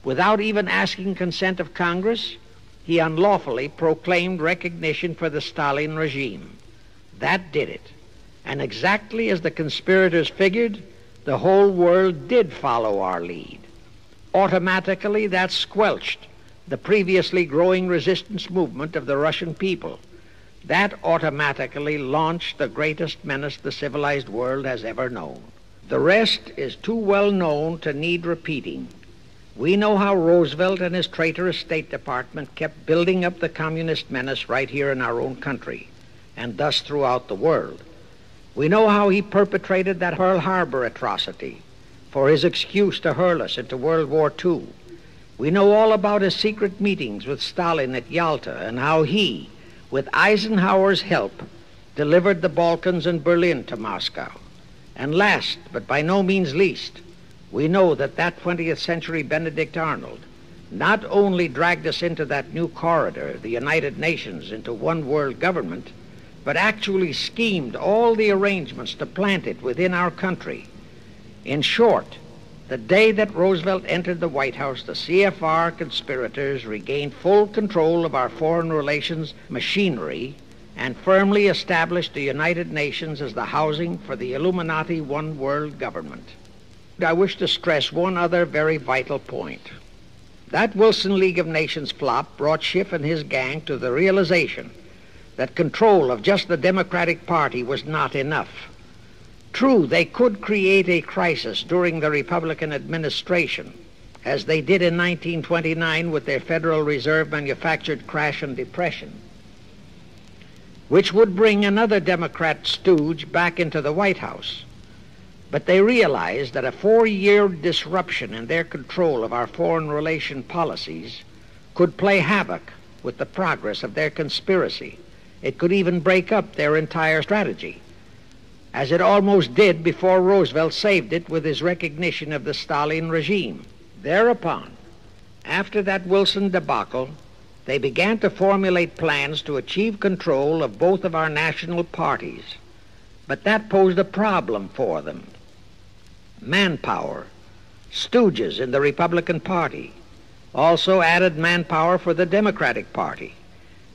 Without even asking consent of Congress, he unlawfully proclaimed recognition for the Stalin regime. That did it. And exactly as the conspirators figured, the whole world did follow our lead. Automatically, that squelched the previously growing resistance movement of the Russian people. That automatically launched the greatest menace the civilized world has ever known. The rest is too well known to need repeating. We know how Roosevelt and his traitorous State Department kept building up the communist menace right here in our own country, and thus throughout the world. We know how he perpetrated that Pearl Harbor atrocity for his excuse to hurl us into World War II. We know all about his secret meetings with Stalin at Yalta and how he, with Eisenhower's help, delivered the Balkans and Berlin to Moscow. And last, but by no means least, we know that 20th century Benedict Arnold not only dragged us into that new corridor, the United Nations, into one world government, but actually schemed all the arrangements to plant it within our country. In short, the day that Roosevelt entered the White House, the CFR conspirators regained full control of our foreign relations machinery and firmly established the United Nations as the housing for the Illuminati one world government. I wish to stress one other very vital point. That Wilson League of Nations flop brought Schiff and his gang to the realization that control of just the Democratic Party was not enough. True, they could create a crisis during the Republican administration, as they did in 1929 with their Federal Reserve manufactured crash and depression, which would bring another Democrat stooge back into the White House. But they realized that a 4-year disruption in their control of our foreign relation policies could play havoc with the progress of their conspiracy. It could even break up their entire strategy, as it almost did before Roosevelt saved it with his recognition of the Stalin regime. Thereupon, after that Wilson debacle, they began to formulate plans to achieve control of both of our national parties. But that posed a problem for them. Manpower, stooges in the Republican Party, also added manpower for the Democratic Party,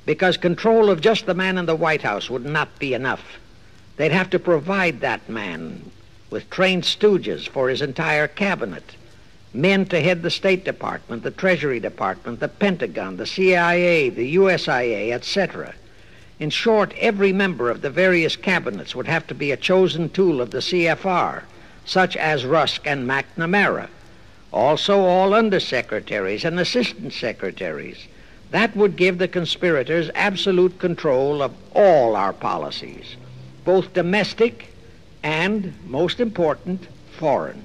because control of just the man in the White House would not be enough. They'd have to provide that man with trained stooges for his entire cabinet, men to head the State Department, the Treasury Department, the Pentagon, the CIA, the USIA, etc. In short, every member of the various cabinets would have to be a chosen tool of the CFR, such as Rusk and McNamara. Also all undersecretaries and assistant secretaries. That would give the conspirators absolute control of all our policies, both domestic and, most important, foreign.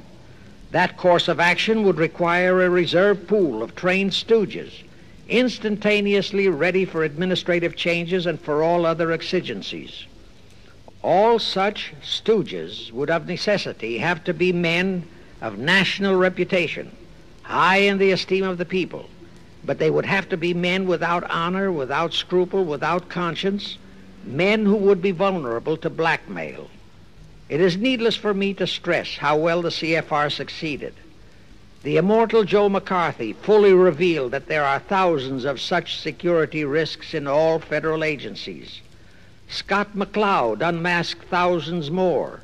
That course of action would require a reserve pool of trained stooges, instantaneously ready for administrative changes and for all other exigencies. All such stooges would of necessity have to be men of national reputation, high in the esteem of the people, but they would have to be men without honor, without scruple, without conscience, men who would be vulnerable to blackmail. It is needless for me to stress how well the CFR succeeded. The immortal Joe McCarthy fully revealed that there are thousands of such security risks in all federal agencies. Scott McCloud unmasked thousands more,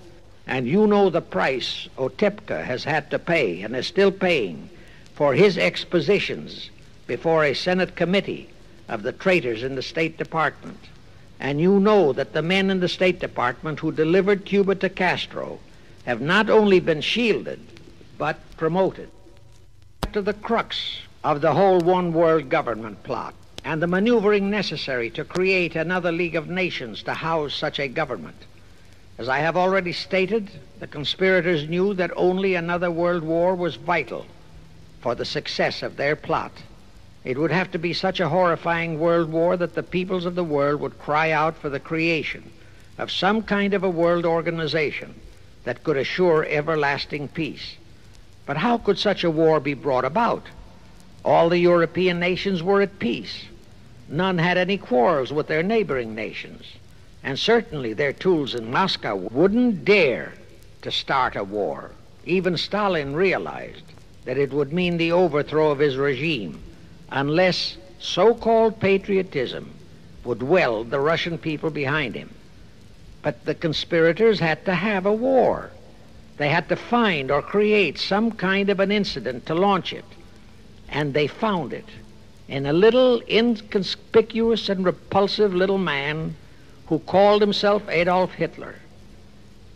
and you know the price Otepka has had to pay and is still paying for his expositions before a Senate committee of the traitors in the State Department. And you know that the men in the State Department who delivered Cuba to Castro have not only been shielded, but promoted. To the crux of the whole one world government plot and the maneuvering necessary to create another League of Nations to house such a government. As I have already stated, the conspirators knew that only another world war was vital for the success of their plot. It would have to be such a horrifying world war that the peoples of the world would cry out for the creation of some kind of a world organization that could assure everlasting peace. But how could such a war be brought about? All the European nations were at peace. None had any quarrels with their neighboring nations. And certainly their tools in Moscow wouldn't dare to start a war. Even Stalin realized that it would mean the overthrow of his regime unless so-called patriotism would weld the Russian people behind him. But the conspirators had to have a war. They had to find or create some kind of an incident to launch it. And they found it in a little inconspicuous and repulsive little man who called himself Adolf Hitler.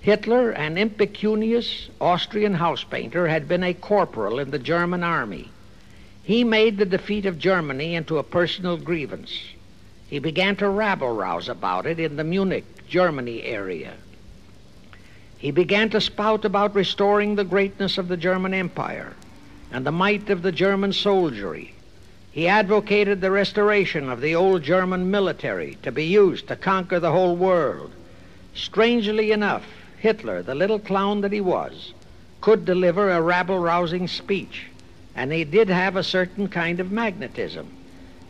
Hitler, an impecunious Austrian house painter, had been a corporal in the German army. He made the defeat of Germany into a personal grievance. He began to rabble-rouse about it in the Munich, Germany area. He began to spout about restoring the greatness of the German Empire and the might of the German soldiery. He advocated the restoration of the old German military to be used to conquer the whole world. Strangely enough, Hitler, the little clown that he was, could deliver a rabble-rousing speech, and he did have a certain kind of magnetism.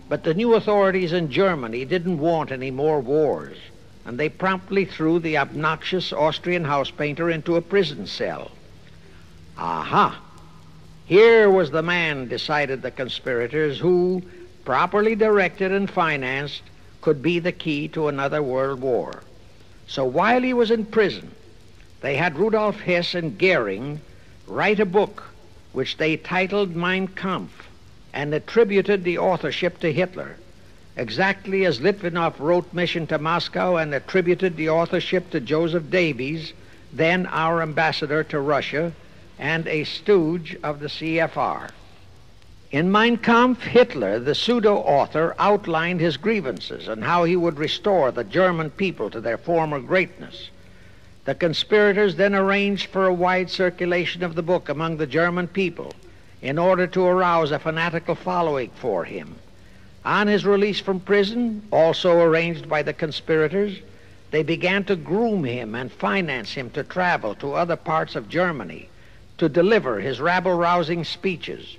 But the new authorities in Germany didn't want any more wars, and they promptly threw the obnoxious Austrian house painter into a prison cell. Aha! Here was the man, decided the conspirators, who, properly directed and financed, could be the key to another world war. So while he was in prison, they had Rudolf Hess and Goering write a book which they titled Mein Kampf and attributed the authorship to Hitler, exactly as Litvinov wrote Mission to Moscow and attributed the authorship to Joseph Davies, then our ambassador to Russia and a stooge of the CFR. In Mein Kampf, Hitler, the pseudo-author, outlined his grievances and how he would restore the German people to their former greatness. The conspirators then arranged for a wide circulation of the book among the German people in order to arouse a fanatical following for him. On his release from prison, also arranged by the conspirators, they began to groom him and finance him to travel to other parts of Germany to deliver his rabble-rousing speeches.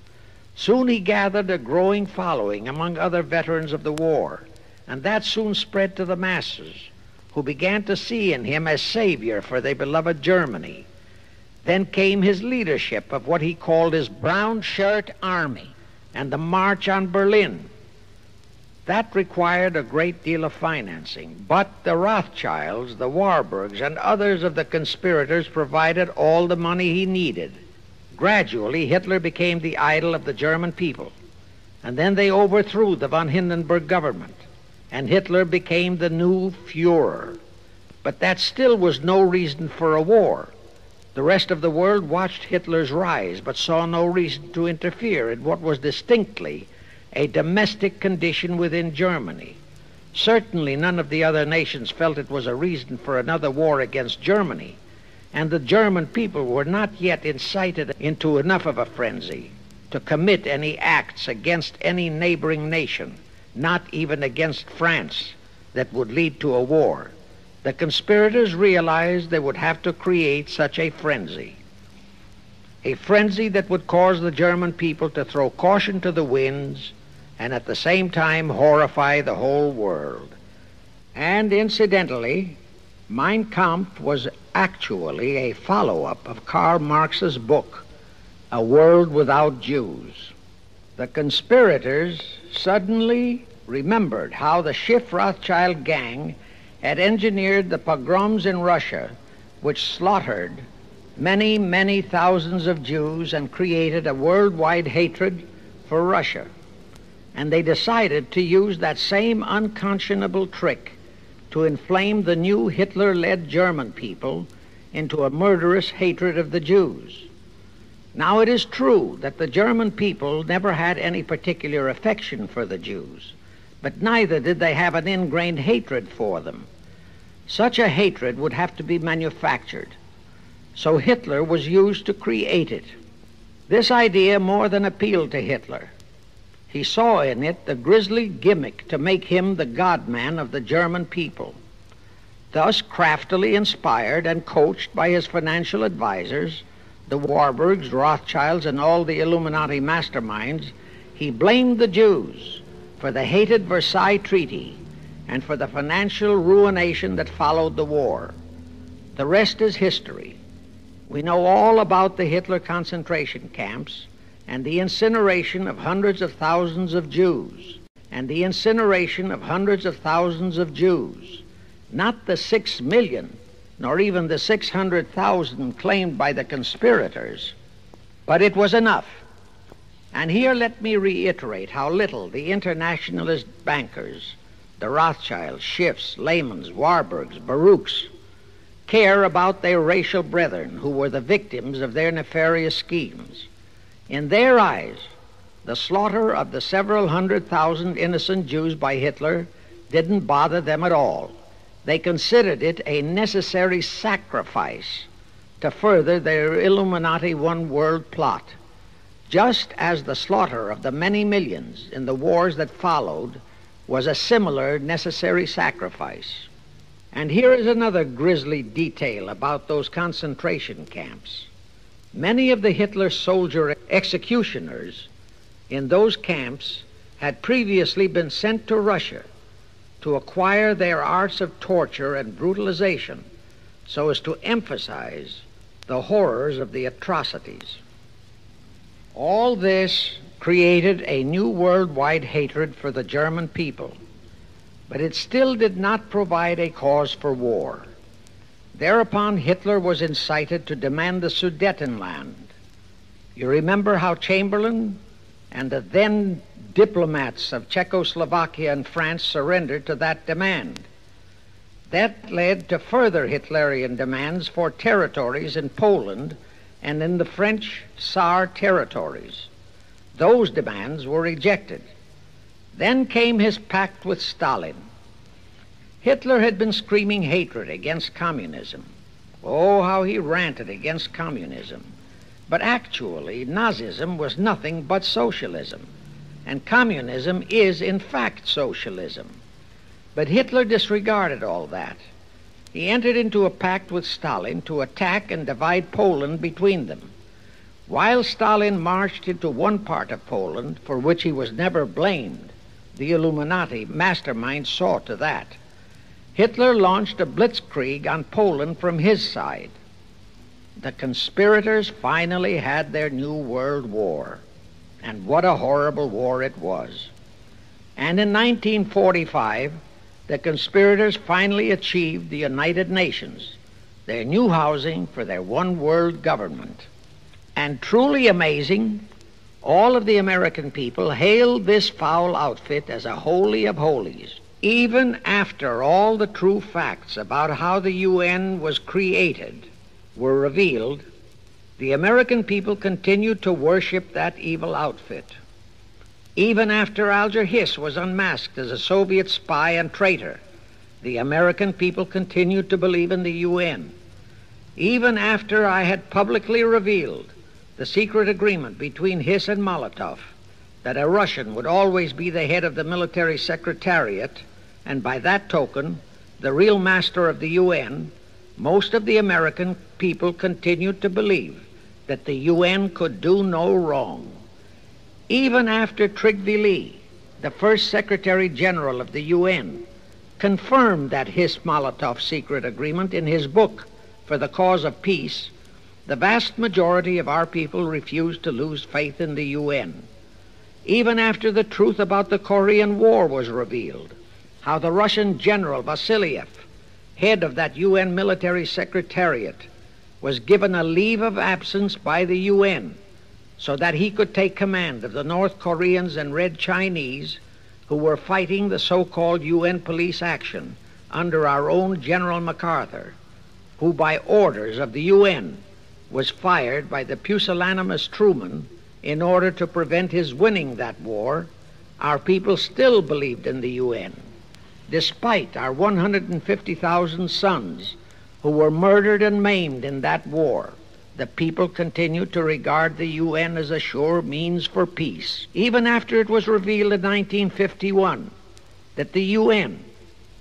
Soon he gathered a growing following among other veterans of the war, and that soon spread to the masses, who began to see in him a savior for their beloved Germany. Then came his leadership of what he called his Brown Shirt Army and the March on Berlin. That required a great deal of financing, but the Rothschilds, the Warburgs, and others of the conspirators provided all the money he needed. Gradually, Hitler became the idol of the German people, and then they overthrew the von Hindenburg government, and Hitler became the new Führer. But that still was no reason for a war. The rest of the world watched Hitler's rise, but saw no reason to interfere in what was distinctly a domestic condition within Germany. Certainly none of the other nations felt it was a reason for another war against Germany, and the German people were not yet incited into enough of a frenzy to commit any acts against any neighboring nation, not even against France, that would lead to a war. The conspirators realized they would have to create such a frenzy that would cause the German people to throw caution to the winds and at the same time horrify the whole world. And incidentally, Mein Kampf was actually a follow-up of Karl Marx's book, A World Without Jews. The conspirators suddenly remembered how the Schiff-Rothschild gang had engineered the pogroms in Russia, which slaughtered many, many thousands of Jews and created a worldwide hatred for Russia. And they decided to use that same unconscionable trick to inflame the new Hitler-led German people into a murderous hatred of the Jews. Now, it is true that the German people never had any particular affection for the Jews, but neither did they have an ingrained hatred for them. Such a hatred would have to be manufactured, so Hitler was used to create it. This idea more than appealed to Hitler. He saw in it the grisly gimmick to make him the God-man of the German people. Thus, craftily inspired and coached by his financial advisors, the Warburgs, Rothschilds, and all the Illuminati masterminds, he blamed the Jews for the hated Versailles Treaty and for the financial ruination that followed the war. The rest is history. We know all about the Hitler concentration camps and the incineration of hundreds of thousands of Jews, and the incineration of hundreds of thousands of Jews, not the 6 million, nor even the 600,000 claimed by the conspirators, but it was enough. And here let me reiterate how little the internationalist bankers, the Rothschilds, Schiffs, Lehmans, Warburgs, Baruchs, care about their racial brethren who were the victims of their nefarious schemes. In their eyes, the slaughter of the several 100,000 innocent Jews by Hitler didn't bother them at all. They considered it a necessary sacrifice to further their Illuminati one-world plot, just as the slaughter of the many millions in the wars that followed was a similar necessary sacrifice. And here is another grisly detail about those concentration camps. Many of the Hitler soldier executioners in those camps had previously been sent to Russia to acquire their arts of torture and brutalization so as to emphasize the horrors of the atrocities. All this created a new worldwide hatred for the German people, but it still did not provide a cause for war. Thereupon Hitler was incited to demand the Sudetenland. You remember how Chamberlain and the then diplomats of Czechoslovakia and France surrendered to that demand. That led to further Hitlerian demands for territories in Poland and in the French Tsar territories. Those demands were rejected. Then came his pact with Stalin. Hitler had been screaming hatred against communism. Oh, how he ranted against communism. But actually, Nazism was nothing but socialism, and communism is, in fact, socialism. But Hitler disregarded all that. He entered into a pact with Stalin to attack and divide Poland between them. While Stalin marched into one part of Poland, for which he was never blamed, the Illuminati mastermind saw to that. Hitler launched a blitzkrieg on Poland from his side. The conspirators finally had their new world war, and what a horrible war it was. And in 1945, the conspirators finally achieved the United Nations, their new housing for their one world government. And truly amazing, all of the American people hailed this foul outfit as a holy of holies. Even after all the true facts about how the UN was created were revealed, the American people continued to worship that evil outfit. Even after Alger Hiss was unmasked as a Soviet spy and traitor, the American people continued to believe in the UN. Even after I had publicly revealed the secret agreement between Hiss and Molotov that a Russian would always be the head of the military secretariat, and by that token, the real master of the UN, most of the American people continued to believe that the UN could do no wrong. Even after Trygve Lie, the first Secretary General of the UN, confirmed that Hiss-Molotov secret agreement in his book, For the Cause of Peace, the vast majority of our people refused to lose faith in the UN. Even after the truth about the Korean War was revealed, how the Russian General Vasiliev, head of that UN military secretariat, was given a leave of absence by the UN so that he could take command of the North Koreans and Red Chinese who were fighting the so-called UN police action under our own General MacArthur, who by orders of the UN was fired by the pusillanimous Truman in order to prevent his winning that war. Our people still believed in the UN. Despite our 150,000 sons who were murdered and maimed in that war, the people continued to regard the UN as a sure means for peace. Even after it was revealed in 1951 that the UN,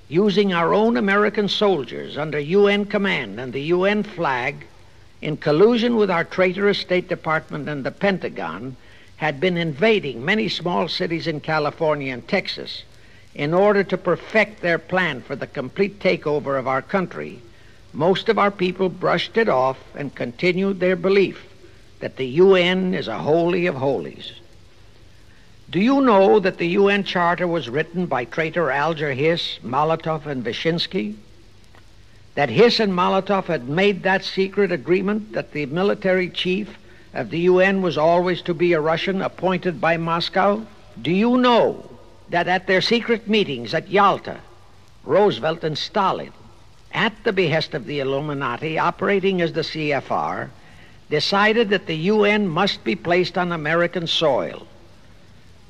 using our own American soldiers under UN command and the UN flag, in collusion with our traitorous State Department and the Pentagon, had been invading many small cities in California and Texas in order to perfect their plan for the complete takeover of our country, most of our people brushed it off and continued their belief that the UN is a holy of holies? Do you know that the UN Charter was written by traitor Alger Hiss, Molotov, and Wyszynski? That Hiss and Molotov had made that secret agreement that the military chief of the UN was always to be a Russian appointed by Moscow? Do you know that at their secret meetings at Yalta, Roosevelt and Stalin, at the behest of the Illuminati, operating as the CFR, decided that the UN must be placed on American soil?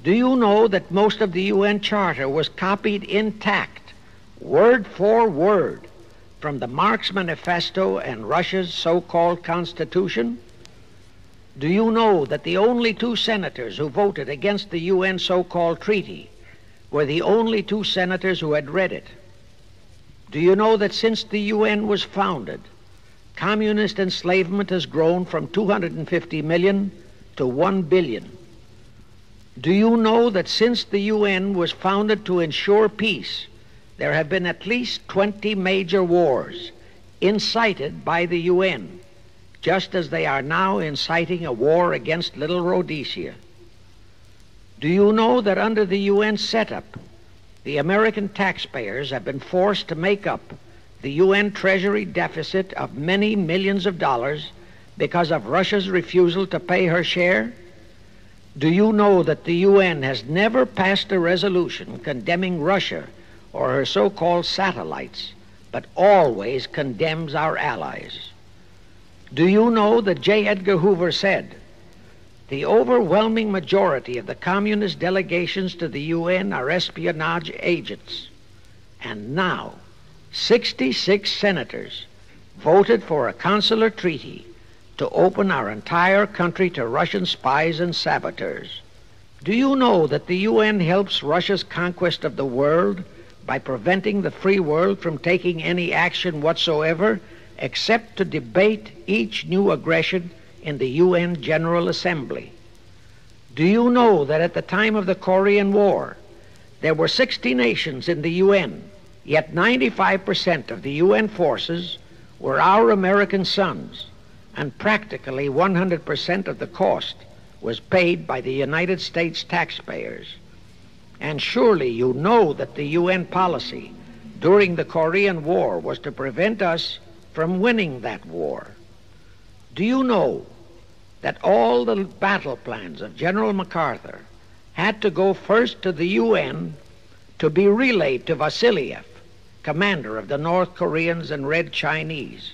Do you know that most of the UN Charter was copied intact, word for word, from the Marx Manifesto and Russia's so-called Constitution? Do you know that the only two senators who voted against the UN so-called treaty were the only two senators who had read it? Do you know that since the UN was founded, communist enslavement has grown from 250 million to 1 billion? Do you know that since the UN was founded to ensure peace, there have been at least 20 major wars incited by the UN, just as they are now inciting a war against Little Rhodesia? Do you know that under the UN setup, the American taxpayers have been forced to make up the UN Treasury deficit of many millions of dollars because of Russia's refusal to pay her share? Do you know that the UN has never passed a resolution condemning Russia or her so-called satellites, but always condemns our allies? Do you know that J. Edgar Hoover said, "The overwhelming majority of the communist delegations to the UN are espionage agents"? And now, 66 senators voted for a consular treaty to open our entire country to Russian spies and saboteurs. Do you know that the UN helps Russia's conquest of the world by preventing the free world from taking any action whatsoever except to debate each new aggression in the UN General Assembly? Do you know that at the time of the Korean War, there were 60 nations in the UN, yet 95% of the UN forces were our American sons, and practically 100% of the cost was paid by the United States taxpayers? And surely you know that the UN policy during the Korean War was to prevent us from winning that war. Do you know that all the battle plans of General MacArthur had to go first to the UN to be relayed to Vasiliev, commander of the North Koreans and Red Chinese,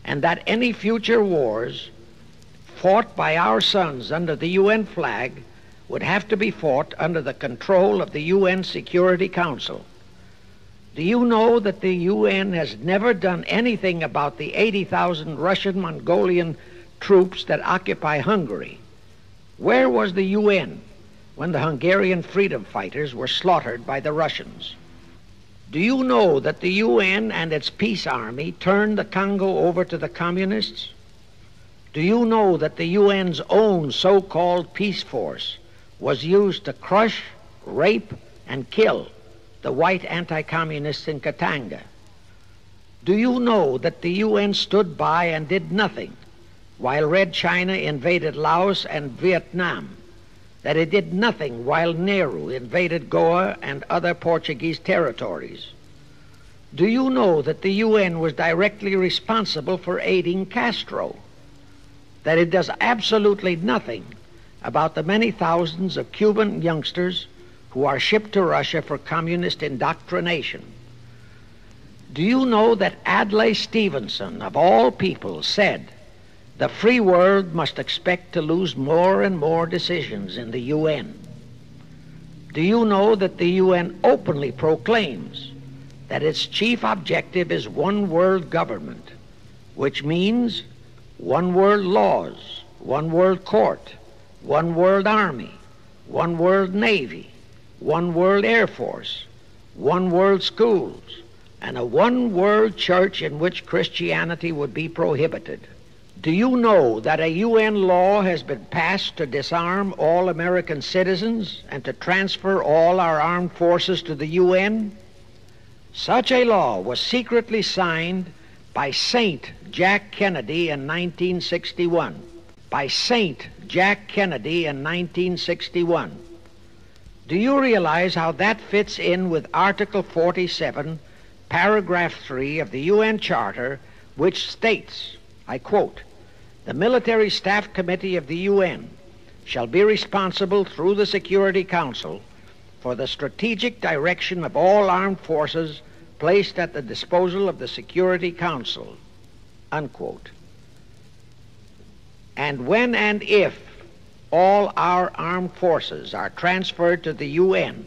and that any future wars fought by our sons under the UN flag would have to be fought under the control of the UN Security Council? Do you know that the UN has never done anything about the 80,000 Russian Mongolian troops that occupy Hungary? Where was the UN when the Hungarian freedom fighters were slaughtered by the Russians? Do you know that the UN and its peace army turned the Congo over to the communists? Do you know that the UN's own so-called peace force was used to crush, rape, and kill the white anti-communists in Katanga? Do you know that the UN stood by and did nothing while Red China invaded Laos and Vietnam? That it did nothing while Nehru invaded Goa and other Portuguese territories? Do you know that the UN was directly responsible for aiding Castro? That it does absolutely nothing about the many thousands of Cuban youngsters who are shipped to Russia for communist indoctrination? Do you know that Adlai Stevenson, of all people, said the free world must expect to lose more and more decisions in the UN? Do you know that the UN openly proclaims that its chief objective is one world government, which means one world laws, one world court, one world army, one world navy, one world air force, one world schools, and a one world church in which Christianity would be prohibited? Do you know that a UN law has been passed to disarm all American citizens and to transfer all our armed forces to the UN? Such a law was secretly signed by Saint Jack Kennedy in 1961. by Saint Jack Kennedy in 1961. Do you realize how that fits in with Article 47, Paragraph 3 of the UN Charter, which states, I quote, "The Military Staff Committee of the UN shall be responsible through the Security Council for the strategic direction of all armed forces placed at the disposal of the Security Council," unquote. And when and if all our armed forces are transferred to the UN,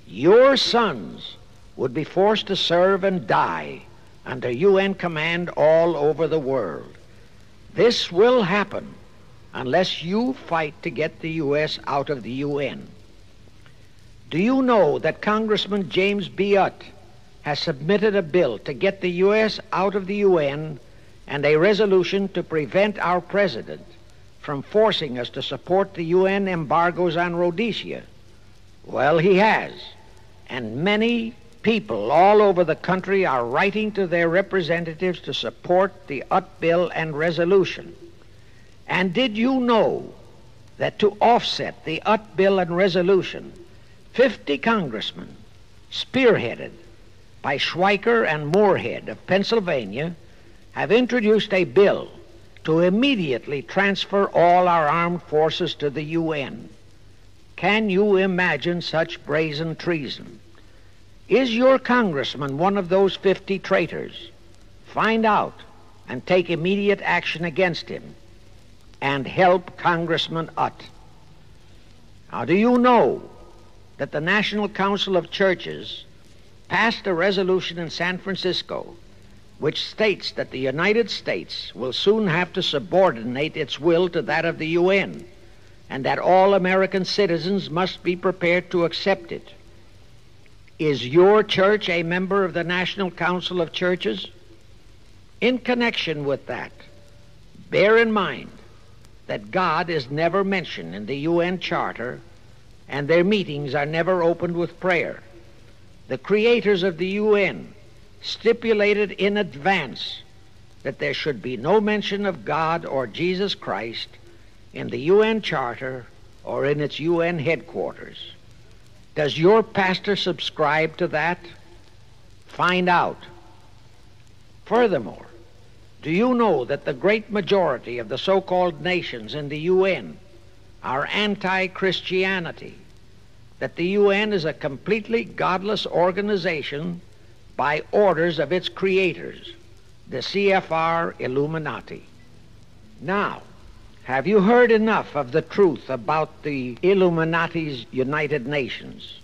your sons would be forced to serve and die under UN command all over the world. This will happen unless you fight to get the U.S. out of the UN. Do you know that Congressman James B. Utt has submitted a bill to get the U.S. out of the UN and a resolution to prevent our president from forcing us to support the UN embargoes on Rhodesia? Well, he has, and many people all over the country are writing to their representatives to support the Utt bill and resolution. And did you know that to offset the Utt bill and resolution, 50 congressmen, spearheaded by Schweiker and Moorhead of Pennsylvania, have introduced a bill to immediately transfer all our armed forces to the UN? Can you imagine such brazen treason? Is your congressman one of those 50 traitors? Find out and take immediate action against him and help Congressman Utt. Now, do you know that the National Council of Churches passed a resolution in San Francisco which states that the United States will soon have to subordinate its will to that of the UN, and that all American citizens must be prepared to accept it? Is your church a member of the National Council of Churches? In connection with that, bear in mind that God is never mentioned in the UN Charter, and their meetings are never opened with prayer. The creators of the UN stipulated in advance that there should be no mention of God or Jesus Christ in the UN Charter or in its UN headquarters. Does your pastor subscribe to that? Find out. Furthermore, do you know that the great majority of the so-called nations in the UN are anti-Christianity? That the UN is a completely godless organization by orders of its creators, the CFR Illuminati. Now, have you heard enough of the truth about the Illuminati's United Nations?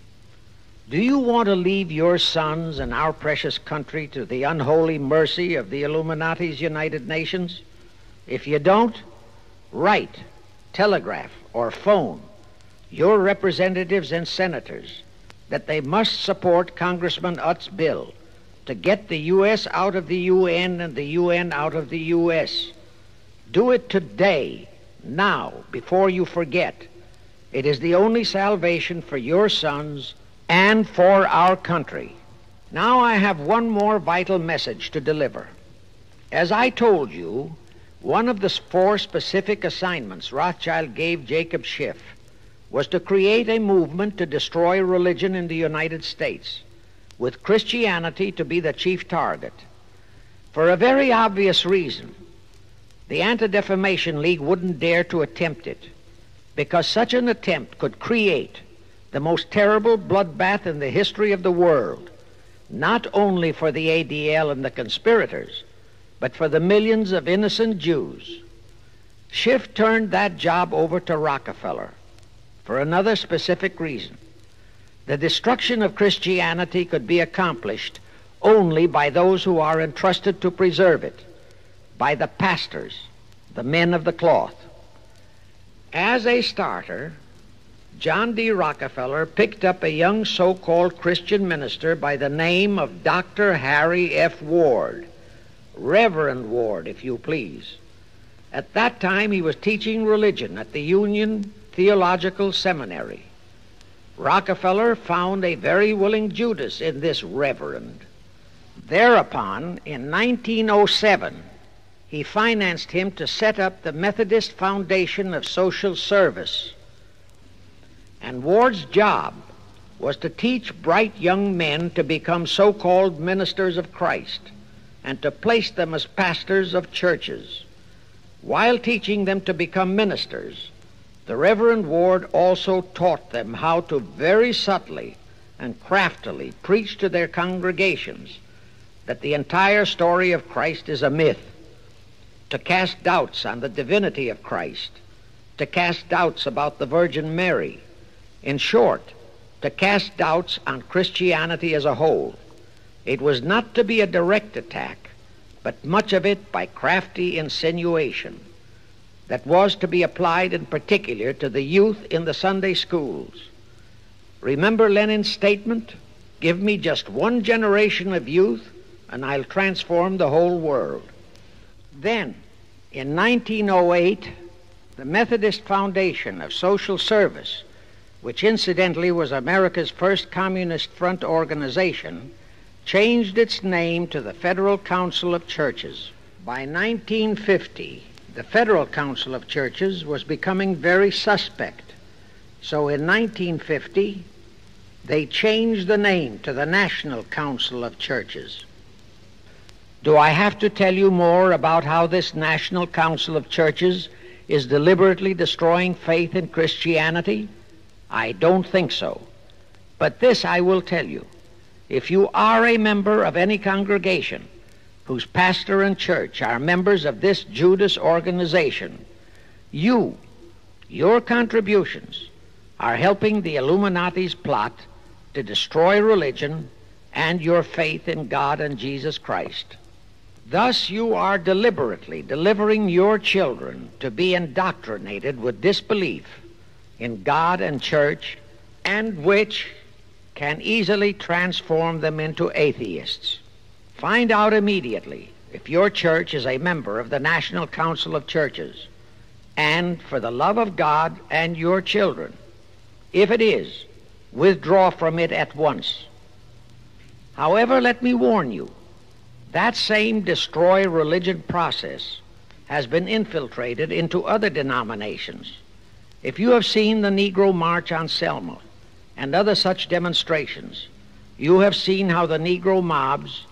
Do you want to leave your sons and our precious country to the unholy mercy of the Illuminati's United Nations? If you don't, write, telegraph, or phone your representatives and senators that they must support Congressman Utt's bill to get the U.S. out of the UN and the UN out of the U.S. Do it today, now, before you forget. It is the only salvation for your sons and for our country. Now I have one more vital message to deliver. As I told you, one of the 4 specific assignments Rothschild gave Jacob Schiff was to create a movement to destroy religion in the United States, with Christianity to be the chief target. For a very obvious reason, the Anti-Defamation League wouldn't dare to attempt it, because such an attempt could create the most terrible bloodbath in the history of the world, not only for the ADL and the conspirators, but for the millions of innocent Jews. Schiff turned that job over to Rockefeller for another specific reason. The destruction of Christianity could be accomplished only by those who are entrusted to preserve it, by the pastors, the men of the cloth. As a starter, John D. Rockefeller picked up a young so-called Christian minister by the name of Dr. Harry F. Ward, Reverend Ward, if you please. At that time, he was teaching religion at the Union Theological Seminary. Rockefeller found a very willing Judas in this reverend. Thereupon, in 1907, he financed him to set up the Methodist Foundation of Social Service. And Ward's job was to teach bright young men to become so-called ministers of Christ and to place them as pastors of churches. While teaching them to become ministers, the Reverend Ward also taught them how to very subtly and craftily preach to their congregations that the entire story of Christ is a myth, to cast doubts on the divinity of Christ, to cast doubts about the Virgin Mary. In short, to cast doubts on Christianity as a whole. It was not to be a direct attack, but much of it by crafty insinuation that was to be applied in particular to the youth in the Sunday schools. Remember Lenin's statement, "Give me just one generation of youth and I'll transform the whole world." Then, in 1908, the Methodist Foundation of Social Service, which incidentally was America's first Communist Front organization, changed its name to the Federal Council of Churches. By 1950, the Federal Council of Churches was becoming very suspect. So in 1950, they changed the name to the National Council of Churches. Do I have to tell you more about how this National Council of Churches is deliberately destroying faith in Christianity? I don't think so. But this I will tell you. If you are a member of any congregation whose pastor and church are members of this Judas organization, your contributions are helping the Illuminati's plot to destroy religion and your faith in God and Jesus Christ. Thus you are deliberately delivering your children to be indoctrinated with disbelief in God and church, and which can easily transform them into atheists. Find out immediately if your church is a member of the National Council of Churches, and for the love of God and your children, if it is, withdraw from it at once. However, let me warn you, that same destroy religion process has been infiltrated into other denominations. If you have seen the Negro March on Selma and other such demonstrations, you have seen how the Negro mobs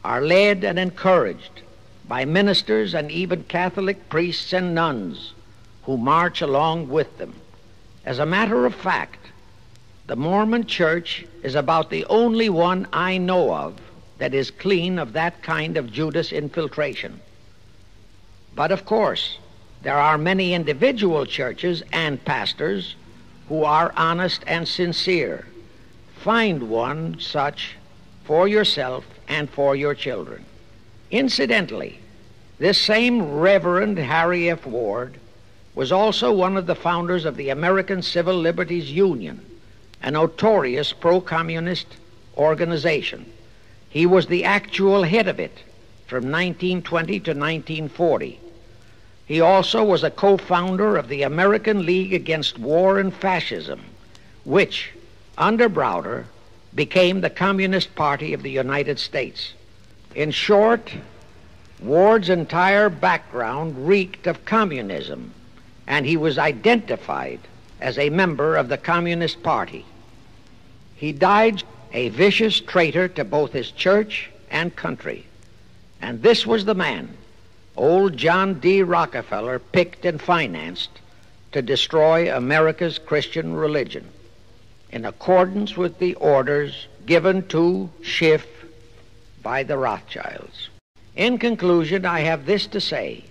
are led and encouraged by ministers and even Catholic priests and nuns who march along with them. As a matter of fact, the Mormon Church is about the only one I know of that is clean of that kind of Judas infiltration. But of course, there are many individual churches and pastors who are honest and sincere. Find one such for yourself and for your children. Incidentally, this same Reverend Harry F. Ward was also one of the founders of the American Civil Liberties Union, a notorious pro-communist organization. He was the actual head of it from 1920 to 1940. He also was a co-founder of the American League Against War and Fascism, which, under Browder, became the Communist Party of the United States. In short, Ward's entire background reeked of communism, and he was identified as a member of the Communist Party. He died a vicious traitor to both his church and country, and this was the man old John D. Rockefeller picked and financed to destroy America's Christian religion in accordance with the orders given to Schiff by the Rothschilds. In conclusion, I have this to say.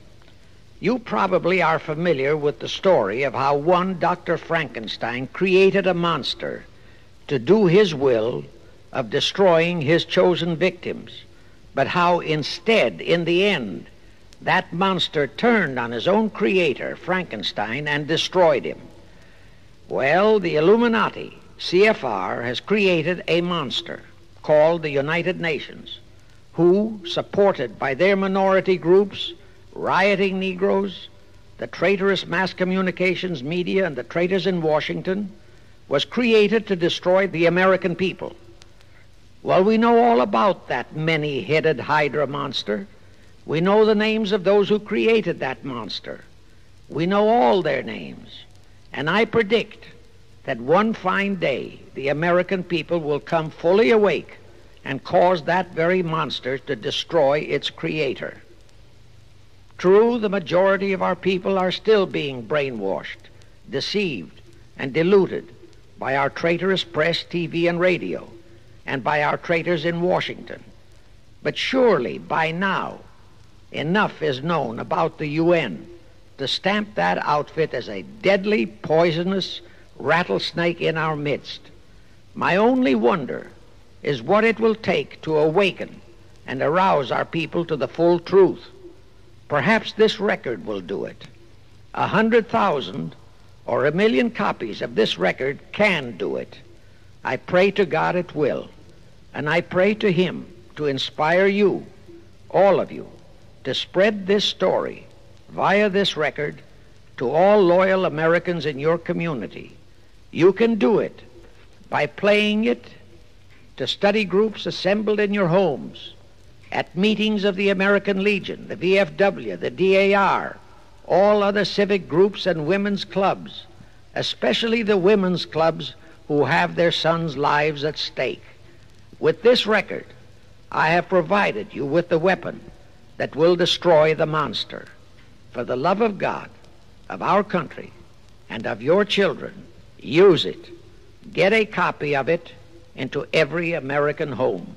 You probably are familiar with the story of how one Dr. Frankenstein created a monster to do his will of destroying his chosen victims, but how instead, in the end, that monster turned on his own creator, Frankenstein, and destroyed him. Well, the Illuminati, CFR, has created a monster called the United Nations, who, supported by their minority groups, rioting Negroes, the traitorous mass communications media, and the traitors in Washington, was created to destroy the American people. Well, we know all about that many-headed Hydra monster. We know the names of those who created that monster. We know all their names. And I predict that one fine day the American people will come fully awake and cause that very monster to destroy its creator. True, the majority of our people are still being brainwashed, deceived, and deluded by our traitorous press, TV, and radio, and by our traitors in Washington. But surely, by now, enough is known about the UN to stamp that outfit as a deadly, poisonous rattlesnake in our midst. My only wonder is what it will take to awaken and arouse our people to the full truth. Perhaps this record will do it. 100,000 or 1,000,000 copies of this record can do it. I pray to God it will, and I pray to Him to inspire you, all of you, to spread this story via this record to all loyal Americans in your community. You can do it by playing it to study groups assembled in your homes, at meetings of the American Legion, the VFW, the DAR, all other civic groups and women's clubs, especially the women's clubs who have their sons' lives at stake. With this record, I have provided you with the weapon that will destroy the monster. For the love of God, of our country, and of your children, use it. Get a copy of it into every American home.